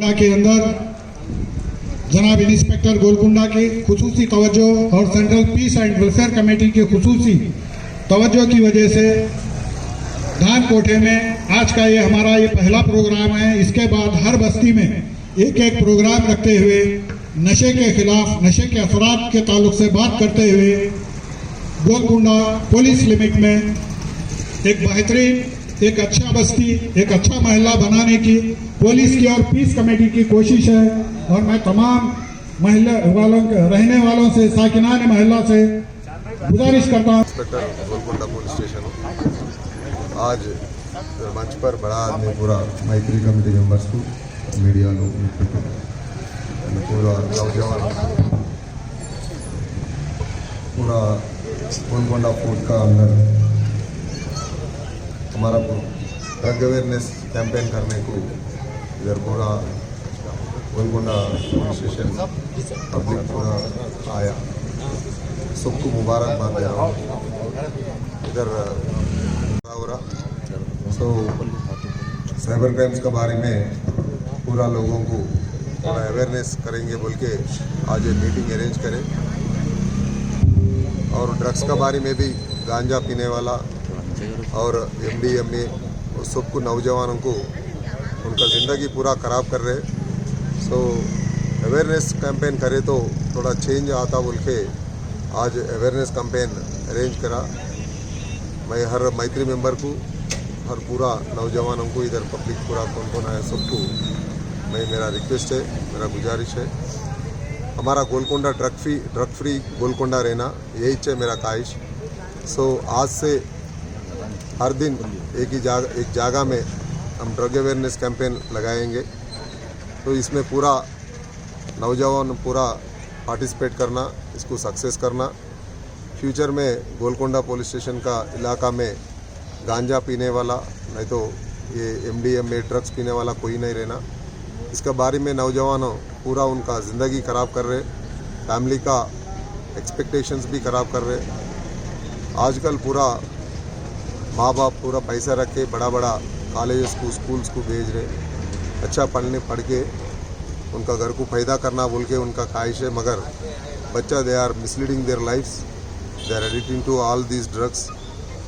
गोलकुंडा के अंदर जनाब इंस्पेक्टर गोलकुंडा की खुसूसी तवज्जो और central peace and welfare committee की खुसूसी तवज्जो की वजह से धान कोठे में आज का ये हमारा ये पहला प्रोग्राम है। इसके बाद हर बस्ती में एक एक प्रोग्राम रखते हुए नशे के खिलाफ, नशे के असरात के ताल्लुक से बात करते हुए गोलकुंडा पुलिस लिमिट में एक बेहतरीन, एक अच्छा बस्ती, एक अच्छा मोहल्ला बनाने की पुलिस की और पीस कमेटी की कोशिश है। और मैं तमाम महल्ले वालों रहने वालों से, साकिनान मोहल्ला से गुजारिश करता हूँ। इंस्पेक्टर गोलकुंडा पुलिस स्टेशन आज मंच पर बड़ा आदमी पूरा मैत्री कमेटी मेंबर्स को, मीडिया लोग, पूरा नौजवान, पूरा गोलकुंडा फोर्ट का अंदर हमारा ड्रग अवेयरनेस कैंपेन करने को इधर पूरा गोलकुंडा पुलिस स्टेशन पब्लिक पूरा आया। सबको मुबारकबाद दे रहा हूँ। इधर हो रहा साइबर क्राइम्स के बारे में पूरा लोगों को थोड़ा अवेयरनेस करेंगे बोल के आज ये मीटिंग अरेंज करें। और ड्रग्स का बारे में भी गांजा पीने वाला और MDMA उस सबको नौजवानों को उनका ज़िंदगी पूरा ख़राब कर रहे। सो अवेयरनेस कैंपेन करे तो थोड़ा चेंज आता बोल के आज अवेयरनेस कैंपेन अरेंज करा। मैं हर मैत्री मेंबर को, हर पूरा नौजवानों को, इधर पब्लिक पूरा कौन कौन आया सबको मेरा रिक्वेस्ट है, मेरा गुजारिश है, हमारा गोलकुंडा ड्रग फ्री गोलकुंडा रहना, यही है मेरा ख्वाहिश। सो आज से हर दिन एक जगह में हम ड्रग अवेयरनेस कैंपेन लगाएंगे। तो इसमें पूरा नौजवान पूरा पार्टिसिपेट करना, इसको सक्सेस करना। फ्यूचर में गोलकुंडा पुलिस स्टेशन का इलाका में गांजा पीने वाला, नहीं तो ये MDMA ड्रग्स पीने वाला कोई नहीं रहना। इसके बारे में नौजवान पूरा उनका ज़िंदगी ख़राब कर रहे, फैमिली का एक्सपेक्टेशंस भी ख़राब कर रहे। आजकल पूरा माँ बाप पूरा पैसा रख के बड़ा बड़ा कॉलेजेस को, स्कूल्स को भेज रहे, अच्छा पढ़ के उनका घर को पैदा करना बोल के उनका ख्वाहिश है। मगर बच्चा they are misleading their lives, they are addicting to all these drugs.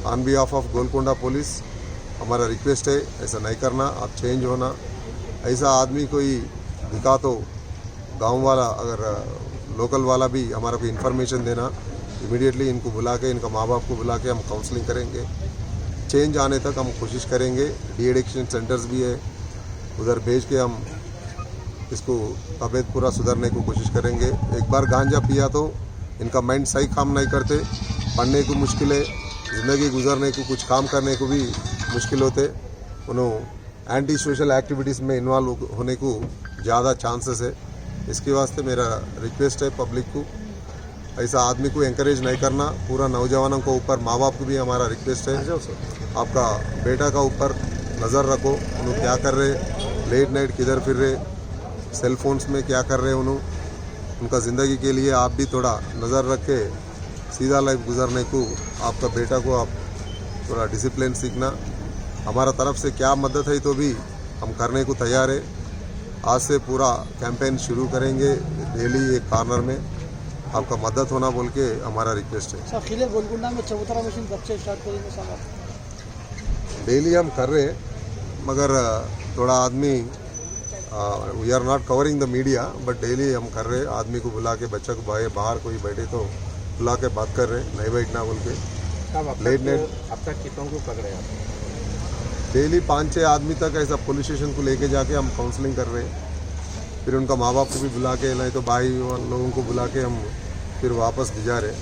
On behalf of Golconda police हमारा रिक्वेस्ट है, ऐसा नहीं करना, आप चेंज होना। ऐसा आदमी कोई दिखा तो गांव वाला, अगर लोकल वाला भी हमारा को इन्फॉर्मेशन देना, इमीडिएटली इनको बुला के, इनका माँ बाप को बुला के हम काउंसलिंग करेंगे। चेंज आने तक हम कोशिश करेंगे। डी एडिक्शन सेंटर्स भी है, उधर भेज के हम इसको तबीयत पूरा सुधारने को कोशिश करेंगे। एक बार गांजा पिया तो इनका माइंड सही काम नहीं करते, पढ़ने को मुश्किल है, ज़िंदगी गुजरने को, कुछ काम करने को भी मुश्किल होते। उन्होंने एंटी सोशल एक्टिविटीज़ में इन्वॉल्व होने को ज़्यादा चांसेस है। इसके वास्ते मेरा रिक्वेस्ट है पब्लिक को, ऐसा आदमी को एंकरेज नहीं करना। पूरा नौजवानों को ऊपर, माँ बाप को भी हमारा रिक्वेस्ट है, आपका बेटा का ऊपर नज़र रखो, उन्होंने क्या कर रहे, लेट नाइट किधर फिर रहे, सेल फोन्स में क्या कर रहे उन्होंने। उनका ज़िंदगी के लिए आप भी थोड़ा नज़र रख के सीधा लाइफ गुजरने को, आपका बेटा को आप थोड़ा डिसिप्लिन सीखना। हमारा तरफ से क्या मदद है तो भी हम करने को तैयार है। आज से पूरा कैंपेन शुरू करेंगे, डेली एक कॉर्नर में आपका मदद होना बोल के हमारा रिक्वेस्ट है। सर खिले गोलकुंडा में चबूतरा मशीन कब से स्टार्ट करेंगे सर? डेली हम कर रहे हैं, मगर थोड़ा आदमी, we are not covering the media, but daily हम कर रहे हैं। आदमी को बुला के, बच्चा को बाहर कोई बैठे तो बुला के बात कर रहे, नहीं बैठना बोल के। लेट नाइट अब तक कितनों को पकड़े आप? डेली 5-6 आदमी तक ऐसा पुलिस स्टेशन को लेके जाके हम काउंसलिंग कर रहे हैं। फिर उनका माँ बाप को भी बुला के, नहीं तो भाई लोगों को बुला के हम फिर वापस भिजा रहे।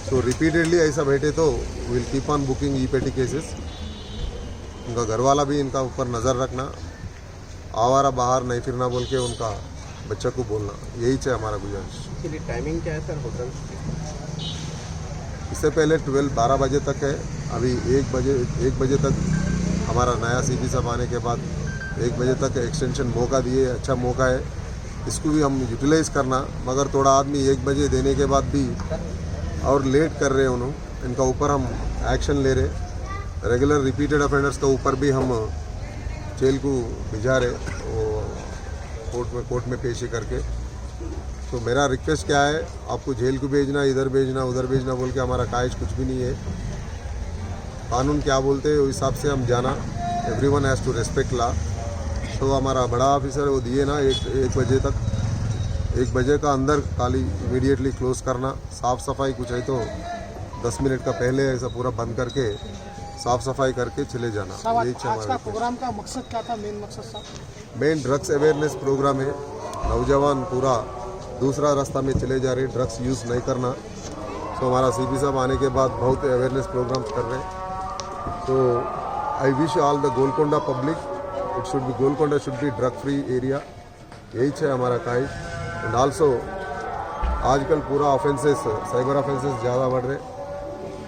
सो रिपीटेडली ऐसा बैठे तो will keep on booking e petty cases. उनका घर वाला भी इनका ऊपर नज़र रखना, आवारा बाहर नहीं फिरना बोल के उनका बच्चा को बोलना, यही है हमारा गुजारिश। टाइमिंग क्या है सर होटल? इससे पहले 12 बजे तक है, अभी 1 बजे तक हमारा नया CP साहब आने के बाद 1 बजे तक एक्सटेंशन मौका दिए, अच्छा मौका है, इसको भी हम यूटिलाइज़ करना। मगर थोड़ा आदमी 1 बजे देने के बाद भी और लेट कर रहे उन्होंने, इनका ऊपर हम एक्शन ले रहे। रेगुलर रिपीटेड ऑफेंडर्स के ऊपर भी हम जेल को भिजा रहे। वो कोर्ट में पेशी करके। तो मेरा रिक्वेस्ट क्या है, आपको जेल को भेजना, इधर भेजना, उधर भेजना बोल के हमारा कायज कुछ भी नहीं है। कानून क्या बोलते हैं उस हिसाब से हम जाना। Everyone has to respect law. तो हमारा बड़ा ऑफिसर वो दिए ना 1 बजे तक, 1 बजे का अंदर खाली इमीडिएटली क्लोज करना। साफ़ सफाई कुछ है तो 10 मिनट का पहले ऐसा पूरा बंद करके साफ़ सफाई करके चले जाना। साहब, यही आज का प्रोग्राम का मकसद क्या था? मेन मकसद साहब मेन ड्रग्स अवेयरनेस प्रोग्राम है। नौजवान पूरा दूसरा रास्ता में चले जा रहे, ड्रग्स यूज़ नहीं करना। तो हमारा सीपी साहब आने के बाद बहुत अवेयरनेस प्रोग्राम्स कर रहे हैं। तो I wish all the Golconda public, it should be Golconda should be drug free area. यही है हमारा काइज। एंड ऑल्सो आजकल पूरा ऑफेंसेस, साइबर ऑफेंसेस ज़्यादा बढ़ रहे।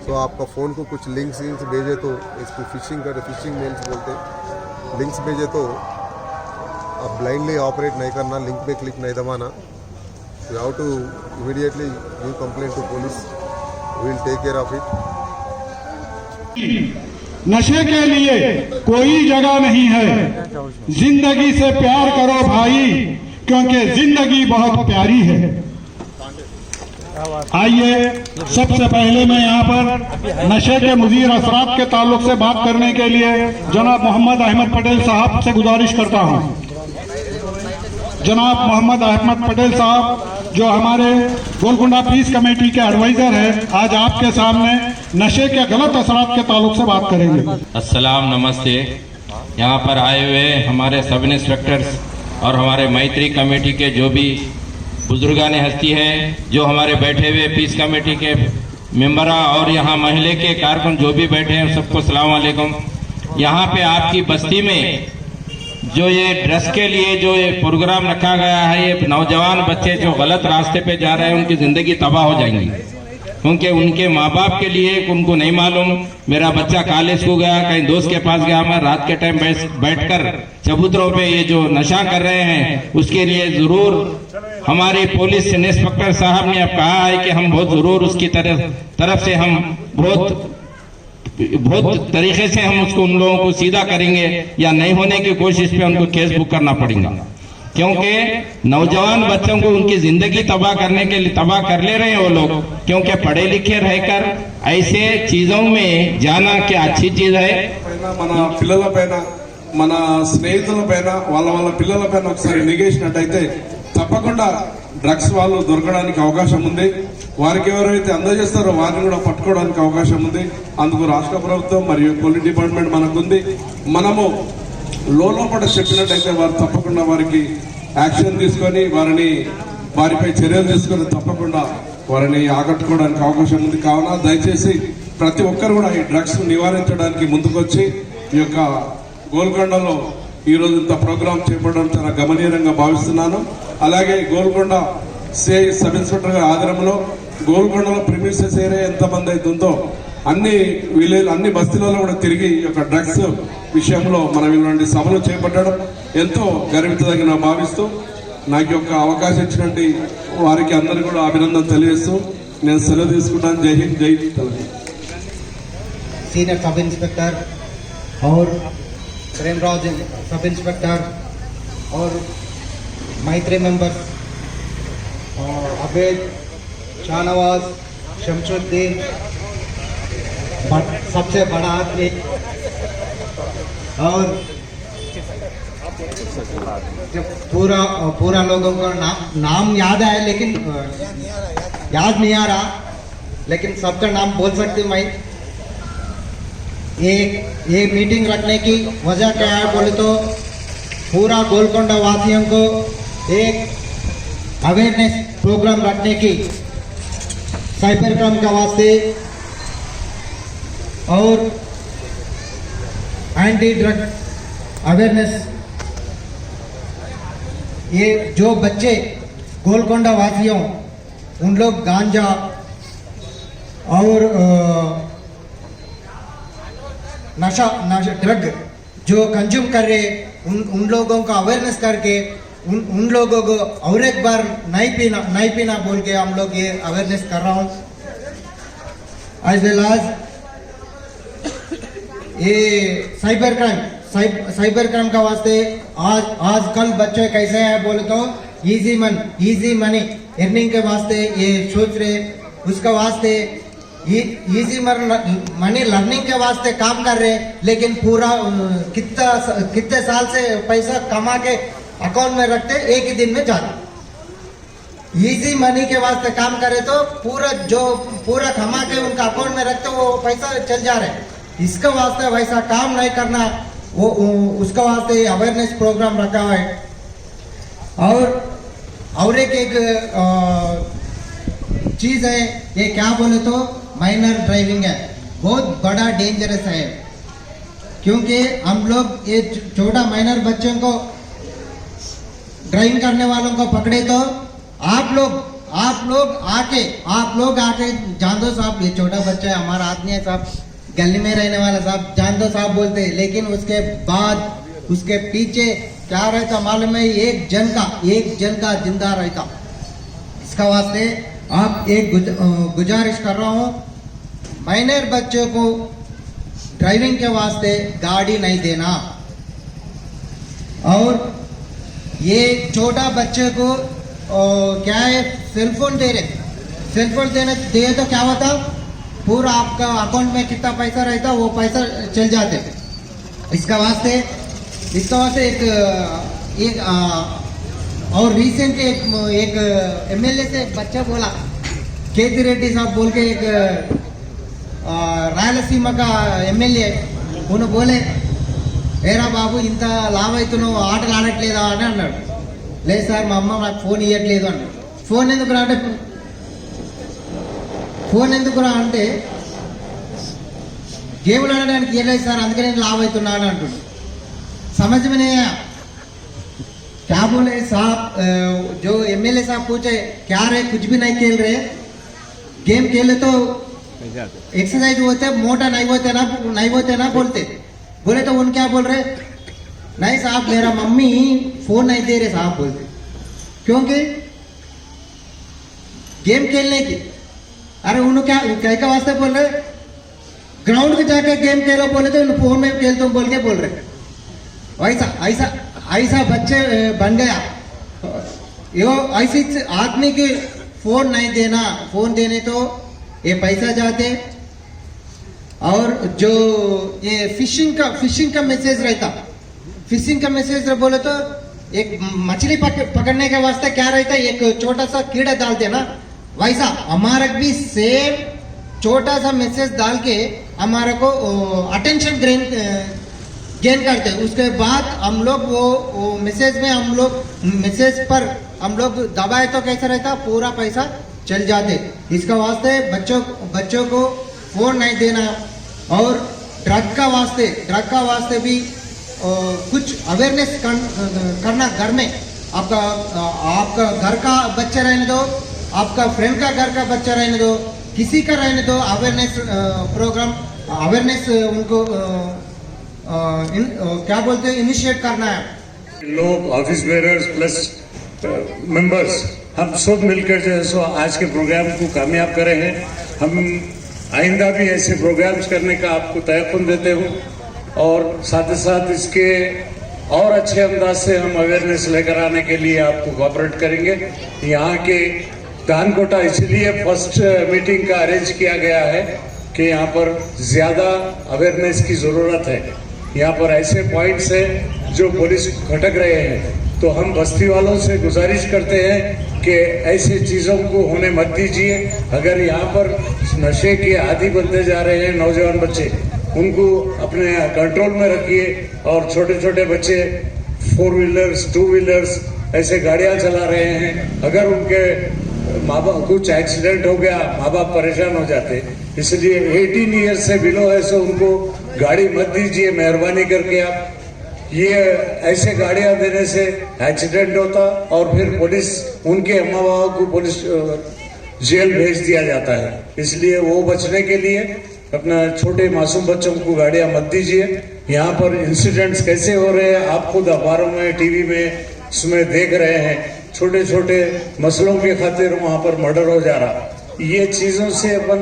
तो आपका फ़ोन को कुछ लिंक्स भेजे तो इसको फिशिंग मेल्स बोलते हैं। लिंक्स भेजे तो आप ब्लाइंडली ऑपरेट नहीं करना, लिंक पे क्लिक नहीं दबाना। You have to immediately give complaint to police, we will take care of it. नशे के लिए कोई जगह नहीं है, जिंदगी से प्यार करो भाई, क्योंकि जिंदगी बहुत प्यारी है। आइए सबसे पहले मैं यहाँ पर नशे के मुज़ीर असरात के ताल्लुक से बात करने के लिए जनाब मोहम्मद अहमद पटेल साहब से गुजारिश करता हूँ। जनाब मोहम्मद अहमद पटेल साहब जो हमारे गोलकुंडा पीस कमेटी के एडवाइजर हैं, आज आपके सामने नशे के गलत असरात के ताल्लुक से बात करेंगे। अस्सलाम, नमस्ते। यहाँ पर आए हुए हमारे सब इंस्पेक्टर्स और हमारे मैत्री कमेटी के जो भी बुजुर्गान हस्ती है, जो हमारे बैठे हुए पीस कमेटी के मेंबर और यहाँ महल्ले के कारकुन जो भी बैठे हैं, सबको सलाम अलैकुम। यहाँ पे आपकी बस्ती में जो ये ड्रग्स के लिए जो ये प्रोग्राम रखा गया है, ये नौजवान बच्चे जो गलत रास्ते पे जा रहे हैं उनकी ज़िंदगी तबाह हो जाएंगी, क्योंकि उनके माँ बाप के लिए उनको नहीं मालूम मेरा बच्चा कॉलेज को गया, कहीं दोस्त के पास गया, मैं रात के टाइम बैठकर चबूतरों पे ये जो नशा कर रहे हैं, उसके लिए ज़रूर हमारी पुलिस इंस्पेक्टर साहब ने अब कहा है कि हम बहुत ज़रूर उसकी तरफ से हम बहुत तरीके से हम उसको उन लोगों को सीधा करेंगे, या नहीं होने की कोशिश पे उनको केस बुक करना पड़ेगा, क्योंकि नौजवान बच्चों को उनकी जिंदगी तबाह करने के लिए तबाह कर ले रहे हैं वो लोग, क्योंकि पढ़े लिखे रहकर ऐसे चीजों में जाना क्या अच्छी चीज है। మన పిల్లలపైన మన స్నేహితులపైన వాళ్ళ పిల్లలపైన ఒకసారి నిగేసినట్టయితే తప్పకుండా డ్రగ్స్ వాళ్ళు దొరకడానికి అవకాశం ఉంది. వారికి ఎవరైతే అందజేస్తారో వారిని కూడా పట్టుకోవడానికి అవకాశం ఉంది. అందుకు రాష్ట్ర ప్రభుత్వం మరియు పోలీస్ డిపార్ట్మెంట్ మనకుంది. మనము లోపల చెప్పినట్టయితే వారు తప్పకుండా వారికి యాక్షన్ తీసుకొని వారిపై చర్యలు తీసుకొని తప్పకుండా వారిని ఆకట్టుకోవడానికి అవకాశం ఉంది. కావున దయచేసి ప్రతి ఒక్కరు కూడా ఈ డ్రగ్స్ నివారించడానికి ముందుకొచ్చి ఈ యొక్క గోల్కొండలో ఈ రోజు ఇంత ప్రోగ్రాం చేపట్టడం చాలా గమనీయంగా భావిస్తున్నాను. అలాగే గోల్కొండ సిఐ సబ్ ఇన్స్పెక్టర్ గారి ఆధ్వర్యంలో గోల్కొండలో ప్రిమిసెస్ ఏరియా ఎంతమంది అయితే ఉందో అన్ని విలేజ్ అన్ని బస్తీలలో కూడా తిరిగి ఈ యొక్క డ్రగ్స్ విషయంలో మనం ఇలాంటి సభలు చేపట్టడం ఎంతో గర్వించదగిన భావిస్తూ నాకు యొక్క అవకాశం ఇచ్చినటువంటి వారికి అందరికీ కూడా అభినందన తెలియజేస్తూ నేను సెలవు తీసుకుంటాను. జై హింద్, జై తెలంగాణ. सीनियर सब इंस्पेक्टर और प्रेमराज सब इंस्पेक्टर और मैत्री मेंबर अबेद, शाहनवाज, शमशुद्दीन, सबसे बड़ा आदमी और पूरा लोगों का नाम याद है, लेकिन याद नहीं आ रहा, लेकिन सबका नाम बोल सकती मैं। ये मीटिंग रखने की वजह क्या है बोले तो पूरा गोलकोंडा वासियों को एक अवेयरनेस प्रोग्राम रखने की साइबर क्राइम का वास्ते और एंटी ड्रग अवेयरनेस। ये जो बच्चे गोलकोंडा वासियों उन लोग गांजा और नशा ड्रग जो कंज्यूम कर रहे उन लोगों का अवेयरनेस करके उन लोगों को और एक बार नहीं पीना बोल के हम लोग ये अवेयरनेस कर रहा हूँ। एज वेल एज ये साइबर साइबर क्राइम का वास्ते आजकल बच्चे कैसे हैं बोले तो इजी मनी अर्निंग के वास्ते ये सोच रहे, उसका वास्ते इजी मनी लर्निंग के वास्ते काम कर रहे, लेकिन पूरा कितने साल से पैसा कमा के अकाउंट में रखते एक ही दिन में जाते। इजी मनी के वास्ते काम करे तो पूरा कमा के उनका अकाउंट में रखते वो पैसा चल जा रहे। इसका वास्ते वैसा काम नहीं करना, वो उसका वास्ते अवेयरनेस प्रोग्राम रखा है। और एक चीज है, ये क्या बोले तो माइनर ड्राइविंग है, बहुत बड़ा डेंजरस है, क्योंकि हम लोग ये छोटा माइनर बच्चों को ड्राइविंग करने वालों को पकड़े तो आप लोग आके जान दो साहब ये छोटा बच्चा है, हमारा आदमी है साहब, गली में रहने वाला साहब, जान दो साहब बोलते हैं, लेकिन उसके बाद उसके पीछे क्या रहता मालूम है, एक जन का जिंदा रहता। इसका वास्ते आप एक गुजारिश कर रहा हूँ, माइनर बच्चों को ड्राइविंग के वास्ते गाड़ी नहीं देना, और ये छोटा बच्चे को क्या है सेलफोन दे तो क्या होता, पूरा आपका अकाउंट में कितना पैसा रहता वो पैसा चल जाते। इसका वास्ते एक और रिसेंट एक एमएलए से बच्चा बोला, केती रेड्डी साहब बोल के एक रायलसीमा का एमएलए, उन्होंने बोले ఏరా బాబు ఇంత లాభ అవుతున్నావు ఆటలు ఆడట్లేదా అని అన్నాడు. లేదు సార్ మా అమ్మ నాకు ఫోన్ ఇవ్వట్లేదు అన్నాడు. ఫోన్ ఎందుకురా అంటే గేమ్లు ఆడడానికి ఇవ్వలేదు సార్, అందుకే నేను లాభ అవుతున్నా అని అంటున్నాడు. समझ में नहीं आया क्या बोले साहब, जो एमएलए साहब पूछे क्या रहे, कुछ भी नहीं खेल रहे, गेम खेले तो एक्सरसाइज होते, मोटा नहीं होते ना बोलते, बोले तो उन क्या बोल रहे, नहीं साहब मेरा मम्मी फोन नहीं दे रहे साहब बोलते, क्योंकि गेम खेलने की। अरे उन्होंने क्या का वास्ते बोल रहे, ग्राउंड पे जाके गेम खेलो बोले तो फोन में खेल तुम बोल के बोल रहे। ऐसा बच्चे बन गया, यो ऐसी आदमी की फोन नहीं देना, फोन देने तो ये पैसा जाते। और जो ये फिशिंग का मैसेज रहता, फिशिंग का मैसेज बोले तो एक मछली पकड़ने के वास्ते क्या रहता, एक छोटा सा कीड़ा डालते ना, वैसा हमारा भी सेम छोटा सा मैसेज डाल के हमारे को अटेंशन गेन करते। उसके बाद हम लोग वो मैसेज में मैसेज पर हम लोग दबाए तो कैसा रहता, पूरा पैसा चल जाते। इसका वास्ते बच्चों को फोन नहीं देना। और ड्रग का वास्ते भी कुछ अवेयरनेस करना, घर में आपका घर का बच्चा रहने दो, आपका फ्रेंड का घर का बच्चा रहने दो, किसी का रहने दो, अवेयरनेस प्रोग्राम, अवेयरनेस उनको क्या बोलते हैं, इनिशिएट करना है। लोग ऑफिस बेरर्स प्लस मेंबर्स हम सब मिलकर जो है सो आज के प्रोग्राम को कामयाब करे हैं। हम आइंदा भी ऐसे प्रोग्राम्स करने का आपको तयक़ुन देते हूँ, और साथ ही साथ इसके और अच्छे अंदाज से हम अवेयरनेस लेकर आने के लिए आपको कोऑपरेट करेंगे। यहाँ के दानकोटा इसलिए फर्स्ट मीटिंग का अरेंज किया गया है कि यहाँ पर ज़्यादा अवेयरनेस की ज़रूरत है। यहाँ पर ऐसे पॉइंट्स हैं जो पुलिस खटक रहे हैं, तो हम बस्ती वालों से गुजारिश करते हैं कि ऐसे चीज़ों को होने मत दीजिए। अगर यहाँ पर नशे के आदी बनते जा रहे हैं नौजवान बच्चे, उनको अपने कंट्रोल में रखिए। और छोटे छोटे बच्चे 4 व्हीलर्स 2 व्हीलर्स ऐसे गाड़ियाँ चला रहे हैं, अगर उनके माँ बाप कुछ एक्सीडेंट हो गया, माँ बाप परेशान हो जाते। इसलिए 18 ईयर्स से बिलो है सो उनको गाड़ी मत दीजिए, मेहरबानी करके। आप ये ऐसे गाड़ियां देने से एक्सीडेंट होता और फिर पुलिस उनके अम्मा बाबा को पुलिस जेल भेज दिया जाता है। इसलिए वो बचने के लिए अपना छोटे मासूम बच्चों को गाड़ियां मत दीजिए। यहाँ पर इंसिडेंट्स कैसे हो रहे हैं आप खुद अखबारों में, टीवी में उसमें देख रहे हैं। छोटे छोटे मसलों के खातिर वहाँ पर मर्डर हो जा रहा। ये चीज़ों से अपन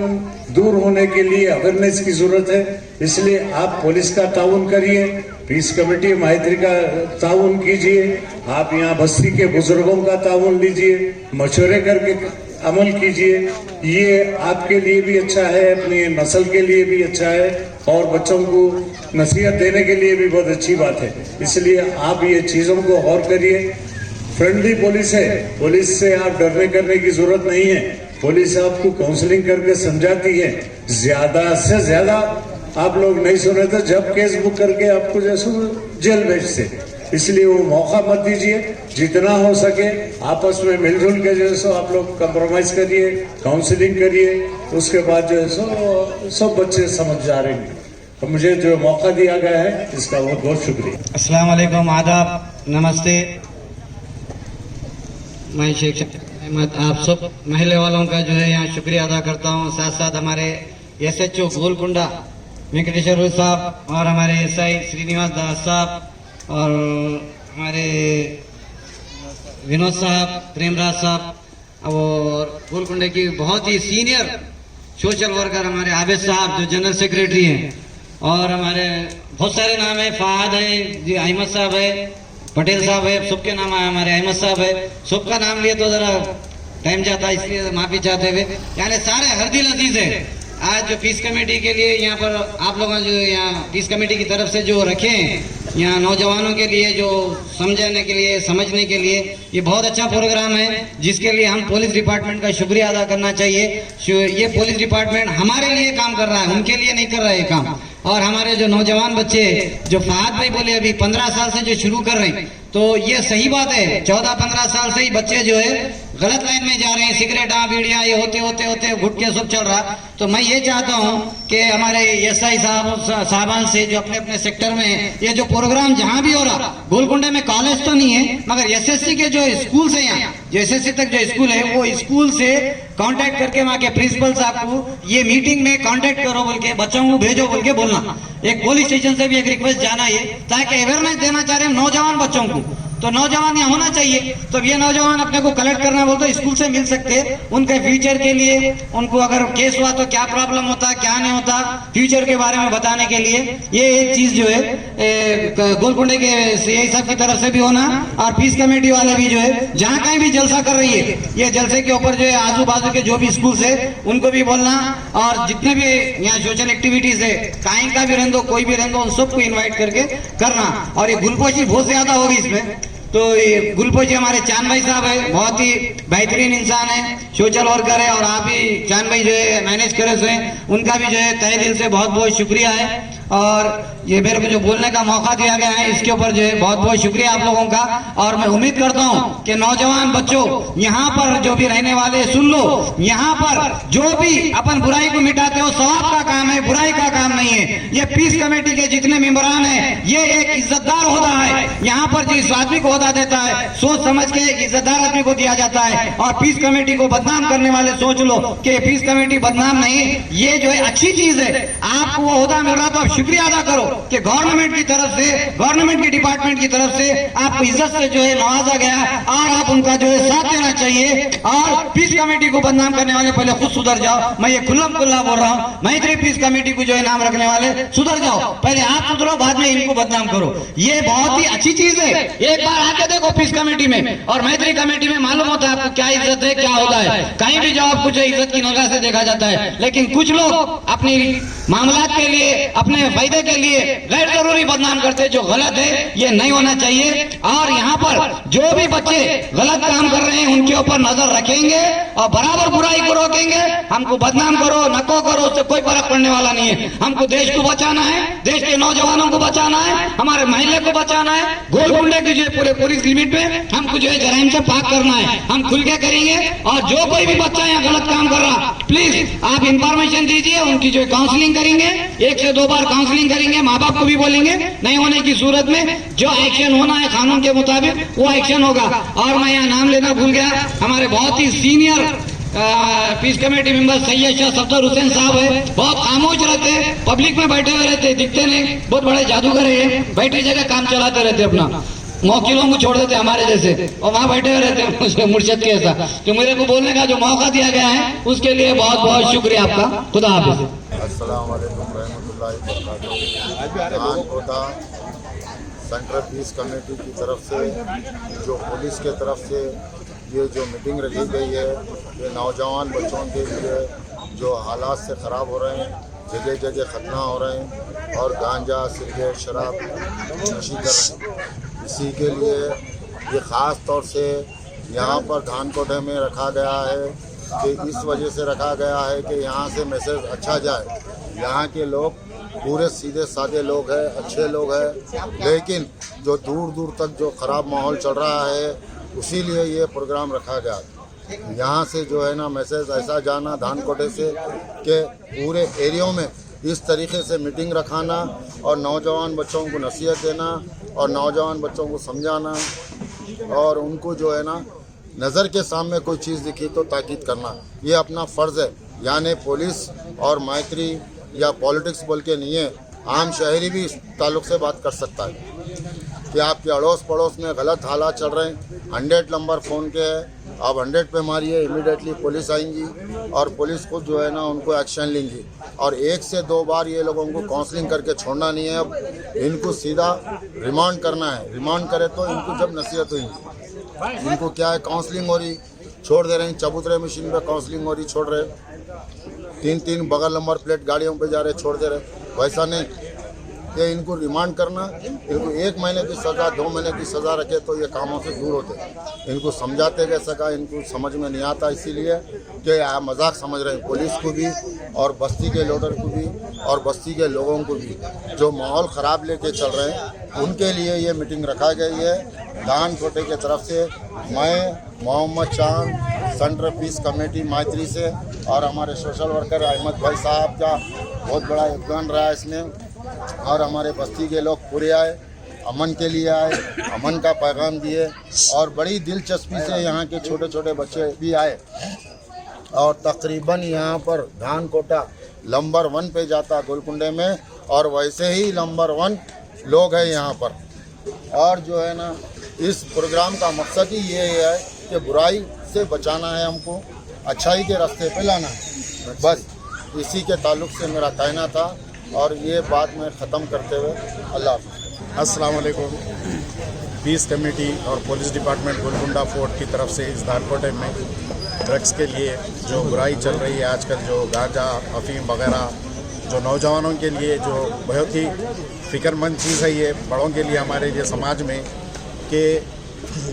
दूर होने के लिए अवेयरनेस की जरूरत है। इसलिए आप पुलिस का ताउन करिए पीस कमेटी मैत्री का ताउन कीजिए, आप यहाँ बस्ती के बुजुर्गों का ताउन लीजिए, मशवरे करके अमल कीजिए। ये आपके लिए भी अच्छा है, अपनी नस्ल के लिए भी अच्छा है और बच्चों को नसीहत देने के लिए भी बहुत अच्छी बात है। इसलिए आप ये चीज़ों को गौर करिए। फ्रेंडली पुलिस है, पुलिस से आप डरने करने की जरूरत नहीं है। पुलिस आपको काउंसलिंग करके समझाती है। ज्यादा से ज्यादा आप लोग नहीं सुने तो जब केस बुक करके आपको जैसे जेल भेजते, इसलिए वो मौका मत दीजिए। जितना हो सके आपस में मिलजुल के जो है सो आप लोग कंप्रोमाइज करिए, काउंसलिंग करिए, उसके बाद जो है सो सब बच्चे समझ जा रहे हैं। तो मुझे जो मौका दिया गया है इसका बहुत बहुत शुक्रिया। अस्सलाम वालेकुम, आदाब, नमस्ते। मैं शेख अहमद आप सब महल्ले वालों का जो है यहाँ शुक्रिया अदा करता हूँ। साथ साथ हमारे SHO गोलकुंडा वेंकटेश्वर साहब और हमारे SI श्रीनिवास दास साहब और हमारे विनोद साहब, प्रेमराज साहब और गोलकुंडे की बहुत ही सीनियर सोशल वर्कर हमारे आबिद साहब जो जनरल सेक्रेटरी हैं, और हमारे बहुत सारे नाम है, फहाद है जी, अहमद साहब है, पटेल साहब है, सबके नाम है, हमारे अहमद साहब है, सबका नाम लिए तो जरा टाइम जाता है, इसलिए माफी चाहते हुए यानी सारे हरदिल अजीज है। आज जो पीस कमेटी के लिए यहाँ पर आप लोगों जो यहाँ पीस कमेटी की तरफ से जो रखे हैं यहाँ नौजवानों के लिए, जो समझाने के लिए, समझने के लिए, ये बहुत अच्छा प्रोग्राम है जिसके लिए हम पुलिस डिपार्टमेंट का शुक्रिया अदा करना चाहिए। ये पुलिस डिपार्टमेंट हमारे लिए काम कर रहा है, उनके लिए नहीं कर रहा है काम। और हमारे जो नौजवान बच्चे जो फहाद भाई बोले अभी 15 साल से जो शुरू कर रहे हैं, तो ये सही बात है। 14-15 साल से ही बच्चे जो है गलत लाइन में जा रहे हैं, सिगरेटा बीड़ियाँ ये होते होते होते गुटके सब चल रहा। तो मैं ये चाहता हूँ कि हमारे SI साहबान से जो अपने अपने सेक्टर में ये जो प्रोग्राम जहाँ भी हो रहा, गोलकुंडे में कॉलेज तो नहीं है मगर SSC के जो स्कूल है यहाँ, जो SSC तक जो स्कूल है वो स्कूल से कांटेक्ट करके वहाँ के प्रिंसिपल साहब को ये मीटिंग में कांटेक्ट करो बोल के, बच्चों को भेजो बोल के बोलना। एक पुलिस स्टेशन से भी एक रिक्वेस्ट जाना है ताकि अवेयरनेस देना चाह रहे हैं नौजवान बच्चों को, तो नौजवान यहाँ होना चाहिए। तो ये नौजवान अपने को कलेक्ट करना बोलते स्कूल से मिल सकते, उनके फ्यूचर के लिए, उनको अगर केस हुआ तो क्या प्रॉब्लम होता क्या नहीं होता, फ्यूचर के बारे में बताने के लिए ये एक चीज जो है गोलकुंडे के CI साहब की तरफ से भी होना, और पीस कमेटी वाले भी जो है जहाँ कहीं भी जलसा कर रही है, ये जलसे के ऊपर जो है आजू बाजू के जो भी स्कूल है उनको भी बोलना, और जितने भी यहाँ सोशल एक्टिविटीज है कहीं का भी रहने दो, कोई भी रहने दो, उन सबको इन्वाइट करके करना। और ये गुलपोशी बहुत ज्यादा होगी इसमें, तो ये गुलपोशी हमारे चांद भाई साहब है, बहुत ही बेहतरीन इंसान है, सोशल वर्कर है, और आप भी चांद भाई जो है मैनेज करे हुए, उनका भी जो है तहे दिल से बहुत बहुत शुक्रिया है। और ये मेरे को जो बोलने का मौका दिया गया है इसके ऊपर जो है बहुत बहुत शुक्रिया आप लोगों का। और मैं उम्मीद करता हूँ कि नौजवान बच्चों यहाँ पर जो भी रहने वाले सुन लो, यहाँ पर जो भी अपन बुराई को मिटाते हो सवाब का काम है, बुराई का काम नहीं है। ये पीस कमेटी के जितने मेंबरान हैं ये एक इज्जतदार होता है, यहाँ पर जिस आदमी को होता देता है सोच समझ के इज्जतदार आदमी को दिया जाता है। और पीस कमेटी को बदनाम करने वाले सोच लो कि पीस कमेटी बदनाम नहीं, ये जो है अच्छी चीज है। आपको वो होता मिल रहा तो आप शुक्रिया अदा करो कि गवर्नमेंट की तरफ से, गवर्नमेंट की डिपार्टमेंट की तरफ से आपको इज्जत से जो है नवाजा गया, और आप उनका जो है साथ देना चाहिए। और पीस कमेटी को बदनाम करने वाले पहले खुद सुधर जाओ, मैं ये खुल्लम खुल्ला बोल रहा हूँ। मैत्री पीस कमेटी को जो है नाम रखने वाले सुधर जाओ, पहले आप सुधरो बाद में इनको बदनाम करो, ये बहुत ही अच्छी चीज है। एक बार आके देखो पीस कमेटी में और मैत्री कमेटी में, मालूम होता है आपको क्या इज्जत है क्या होता है। कहीं भी जाओ आपको जो इज्जत की नजर से देखा जाता है, लेकिन कुछ लोग अपनी मामलात के लिए, अपने फायदे के लिए गैर जरूरी बदनाम करते, जो गलत है ये नहीं होना चाहिए। और यहाँ पर जो भी बच्चे गलत काम कर रहे हैं उनके ऊपर नजर रखेंगे और बराबर बुराई को रोकेंगे। हमको बदनाम करो नको करो उससे कोई फर्क पड़ने वाला नहीं है। हमको देश को बचाना है, देश के नौजवानों को बचाना है, हमारे महिला को बचाना है। गोलकुंडे की जो पूरे पुलिस लिमिट में हमको जो है जराइम से पाक करना है, हम खुल के करेंगे। और जो कोई भी बच्चा यहाँ गलत काम कर रहा प्लीज आप इंफॉर्मेशन दीजिए, उनकी जो काउंसलिंग करेंगे, 1 से 2 बार काउंसलिंग करेंगे, माँ बाप को भी बोलेंगे, नहीं होने की सूरत में जो एक्शन होना है कानून के मुताबिक वो एक्शन होगा। और मैं यहाँ नाम लेना भूल गया, हमारे बहुत ही senior peace committee member Syed Shah Safdar Hussain साहब है, बहुत खामोश रहते हैं, पब्लिक में बैठे हुए रहते, दिखते नहीं, बहुत बड़े जादूगर है, बैठी जगह काम चलाते रहते, अपना मौकिलों को छोड़ देते हमारे जैसे, और वहाँ बैठे हुए रहते हैं मुर्शद के ऐसा। तो मेरे को बोलने का जो मौका दिया गया है उसके लिए बहुत बहुत शुक्रिया आपका। खुदा हाफिज़। अस्सलाम वालेकुम रहमतुल्लाहि व बरकातहू। सेंट्रल पीस कमेटी की तरफ से, जो पुलिस के तरफ से ये जो मीटिंग रखी गई है, ये नौजवान बच्चों के लिए जो हालात से ख़राब हो रहे हैं, जगह जगह खतना हो रहे हैं और गांजा, सिगरेट, शराब नशी कर रहे हैं। इसी के लिए ये ख़ास तौर से यहाँ पर धानकोटे में रखा गया है कि इस वजह से रखा गया है कि यहाँ से मैसेज अच्छा जाए। यहाँ के लोग पूरे सीधे सादे लोग हैं, अच्छे लोग हैं, लेकिन जो दूर दूर तक जो ख़राब माहौल चल रहा है, उसी लिए ये प्रोग्राम रखा गया। यहाँ से जो है ना मैसेज ऐसा जाना धानकोटे से कि पूरे एरियो में इस तरीके से मीटिंग रखाना और नौजवान बच्चों को नसीहत देना और नौजवान बच्चों को समझाना और उनको जो है ना नज़र के सामने कोई चीज़ दिखी तो ताकीद करना, ये अपना फ़र्ज़ है। यानी पुलिस और मैत्री या पॉलिटिक्स बोल के नहीं है, आम शहरी भी इस ताल्लुक़ से बात कर सकता है कि आपके अड़ोस पड़ोस में गलत हालात चल रहे हैं। 100 नंबर फ़ोन के है, आप 100 पे मारिए, इमीडिएटली पुलिस आएंगी और पुलिस को जो है ना उनको एक्शन लेंगी। और 1 से 2 बार ये लोगों को काउंसलिंग करके छोड़ना नहीं है, अब इनको सीधा रिमांड करना है। रिमांड करे तो इनको जब नसीहत होगी। इनको क्या है, काउंसलिंग हो रही, छोड़ दे रहे हैं, चबूतरे मशीन पे काउंसलिंग हो रही, छोड़ रहे, 3-3 बगल नंबर प्लेट गाड़ियों पे जा रहे, छोड़ दे रहे। वैसा नहीं, ये इनको रिमांड करना, इनको 1 महीने की सज़ा, 2 महीने की सज़ा रखे तो ये कामों से दूर होते। इनको समझाते कैसे का इनको समझ में नहीं आता, इसीलिए कि आप मजाक समझ रहे हैं पुलिस को भी और बस्ती के लोडर को भी और बस्ती के लोगों को भी, जो माहौल ख़राब लेके चल रहे हैं, उनके लिए ये मीटिंग रखा गई है। धानकोटे के तरफ से मैं मोहम्मद चांद, सेंट्रल पीस कमेटी मैत्री से और हमारे सोशल वर्कर अहमद भाई साहब का बहुत बड़ा योगदान रहा है इसमें, और हमारे बस्ती के लोग पूरे आए, अमन के लिए आए, अमन का पैगाम दिए और बड़ी दिलचस्पी से यहाँ के छोटे छोटे बच्चे भी आए। और तकरीबन यहाँ पर धानकोटा नंबर 1 पे जाता गोलकुंडे में, और वैसे ही नंबर 1 लोग हैं यहाँ पर। और जो है ना इस प्रोग्राम का मकसद ही ये है कि बुराई से बचाना है, हमको अच्छाई के रास्ते पे लाना है। बस इसी के ताल्लुक़ से मेरा कहना था और ये बात मैं ख़त्म करते हुए अल्लाह हाफ़िज़। अस्सलाम वालेकुम। पीस कमेटी और पुलिस डिपार्टमेंट गोलकुंडा फोर्ट की तरफ से इस धानकोटे में ड्रग्स के लिए जो बुराई चल रही है आजकल, जो गांजा, अफीम वगैरह, जो नौजवानों के लिए जो बहुत ही फ़िक्रमंद चीज़ है, ये बड़ों के लिए हमारे लिए समाज में, कि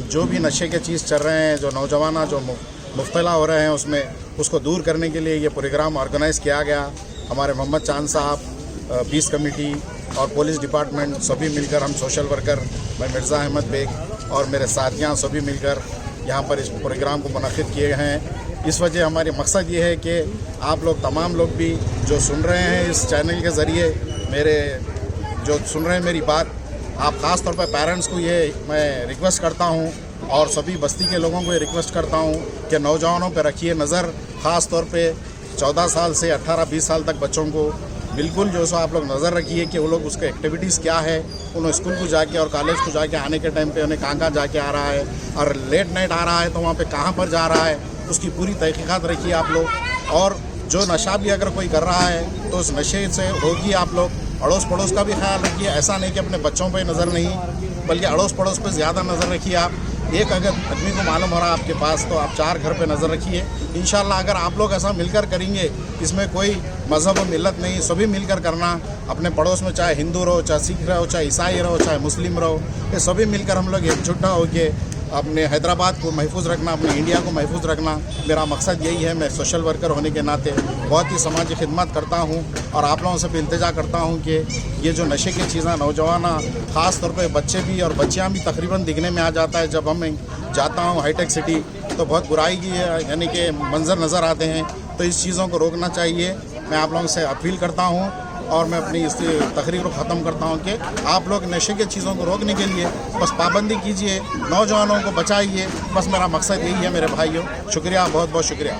जो भी नशे के चीज़ चल रहे हैं, जो नौजवान जो मुब्तला हो रहे हैं उसमें, उसको दूर करने के लिए ये प्रोग्राम ऑर्गेनाइज़ किया गया। हमारे मोहम्मद चांद साहब, पीस कमेटी और पुलिस डिपार्टमेंट सभी मिलकर, हम सोशल वर्कर मैं मिर्ज़ा अहमद बेग और मेरे साथियाँ सभी मिलकर यहाँ पर इस प्रोग्राम को मुनक़िद किए हैं। इस वजह हमारी मकसद ये है कि आप लोग तमाम लोग भी जो सुन रहे हैं इस चैनल के ज़रिए, मेरे जो सुन रहे हैं मेरी बात, आप ख़ास तौर पर पेरेंट्स को ये मैं रिक्वेस्ट करता हूँ और सभी बस्ती के लोगों को ये रिक्वेस्ट करता हूँ कि नौजवानों पर रखिए नज़र, ख़ास तौर पे 14 साल से 18-20 साल तक बच्चों को बिल्कुल जो सो आप लोग नज़र रखिए कि वो लोग उसके एक्टिविटीज़ क्या है, उन्हें स्कूल को जाके और कॉलेज को जाके आने के टाइम पे उन्हें कहाँ जाके आ रहा है, और लेट नाइट आ रहा है तो वहाँ पे कहाँ पर जा रहा है, उसकी पूरी तहकीकात रखिए आप लोग। और जो नशा भी अगर कोई कर रहा है तो उस नशे से रोकिए आप लोग। अड़ोस पड़ोस का भी ख्याल रखिए, ऐसा नहीं कि अपने बच्चों पर नज़र नहीं, बल्कि अड़ोस पड़ोस पर ज़्यादा नज़र रखिए आप। एक अगर आदमी को मालूम हो रहा है आपके पास तो आप 4 घर पे नज़र रखिए। इंशाल्लाह अगर आप लोग ऐसा मिलकर करेंगे, इसमें कोई मज़हब और मिलत नहीं, सभी मिलकर करना। अपने पड़ोस में चाहे हिंदू रहो, चाहे सिख रहो, चाहे ईसाई रहो, चाहे मुस्लिम रहो, ये सभी मिलकर हम लोग एकजुट होकर अपने हैदराबाद को महफूज रखना, अपने इंडिया को महफूज रखना मेरा मकसद यही है। मैं सोशल वर्कर होने के नाते बहुत ही समाजी खिदमत करता हूँ और आप लोगों से भी इल्तिजा करता हूँ कि ये जो नशे की चीज़ें नौजवान ख़ास तौर पे बच्चे भी और बच्चियाँ भी तकरीबन दिखने में आ जाता है। जब हम जाता हूँ हाईटेक सिटी तो बहुत बुराई की यानी कि मंजर नज़र आते हैं, तो इस चीज़ों को रोकना चाहिए। मैं आप लोगों से अपील करता हूँ और मैं अपनी इस तकरीर को ख़त्म करता हूँ कि आप लोग नशे की चीज़ों को रोकने के लिए बस पाबंदी कीजिए, नौजवानों को बचाइए। बस मेरा मकसद यही है मेरे भाइयों। शुक्रिया, बहुत बहुत शुक्रिया।